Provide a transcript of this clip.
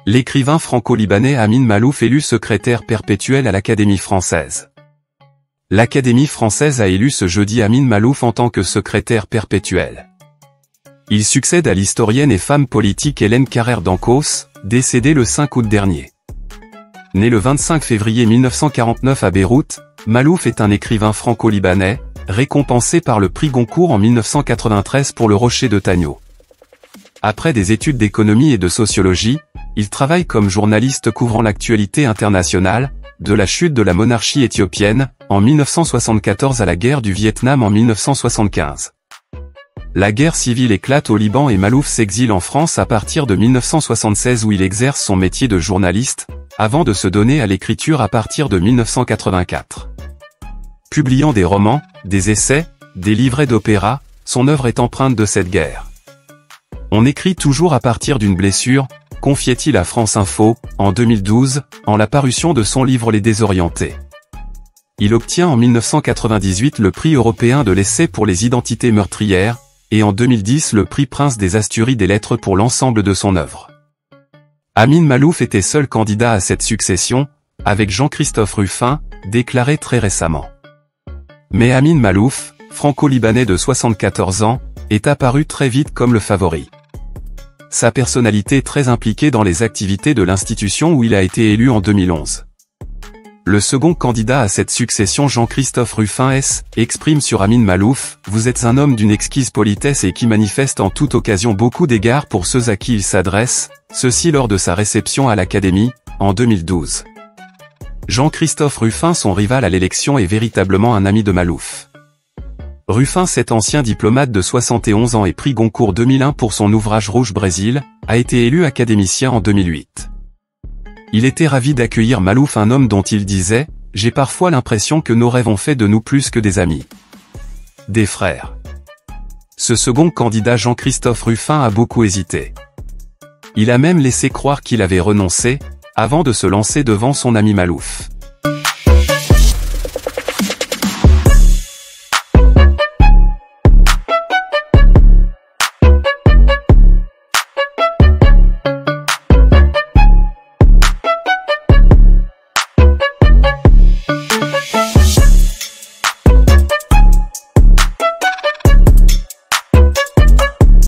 L'écrivain franco-libanais Amin Maalouf élu secrétaire perpétuel à l'Académie française. L'Académie française a élu ce jeudi Amin Maalouf en tant que secrétaire perpétuel. Il succède à l'historienne et femme politique Hélène Carrère d'Ancos, décédée le 5 août dernier. Né le 25 février 1949 à Beyrouth, Maalouf est un écrivain franco-libanais, récompensé par le prix Goncourt en 1993 pour Le Rocher de Tagno. Après des études d'économie et de sociologie, il travaille comme journaliste couvrant l'actualité internationale, de la chute de la monarchie éthiopienne, en 1974 à la guerre du Vietnam en 1975. La guerre civile éclate au Liban et Maalouf s'exile en France à partir de 1976 où il exerce son métier de journaliste, avant de se donner à l'écriture à partir de 1984. Publiant des romans, des essais, des livrets d'opéra, son œuvre est empreinte de cette guerre. On écrit toujours à partir d'une blessure, confiait-il à France Info, en 2012, en la parution de son livre Les Désorientés. Il obtient en 1998 le prix européen de l'essai pour les identités meurtrières, et en 2010 le prix Prince des Asturies des lettres pour l'ensemble de son œuvre. Amin Maalouf était seul candidat à cette succession, avec Jean-Christophe Rufin, déclaré très récemment. Mais Amin Maalouf, franco-libanais de 74 ans, est apparu très vite comme le favori. Sa personnalité très impliquée dans les activités de l'institution où il a été élu en 2011. Le second candidat à cette succession Jean-Christophe Rufin exprime sur Amin Maalouf « Vous êtes un homme d'une exquise politesse et qui manifeste en toute occasion beaucoup d'égards pour ceux à qui il s'adresse, ceci lors de sa réception à l'Académie, en 2012. » Jean-Christophe Rufin, son rival à l'élection, est véritablement un ami de Maalouf. Rufin, cet ancien diplomate de 71 ans et prix Goncourt 2001 pour son ouvrage Rouge Brésil, a été élu académicien en 2008. Il était ravi d'accueillir Maalouf, un homme dont il disait « J'ai parfois l'impression que nos rêves ont fait de nous plus que des amis. Des frères. » Ce second candidat Jean-Christophe Rufin a beaucoup hésité. Il a même laissé croire qu'il avait renoncé, avant de se lancer devant son ami Maalouf.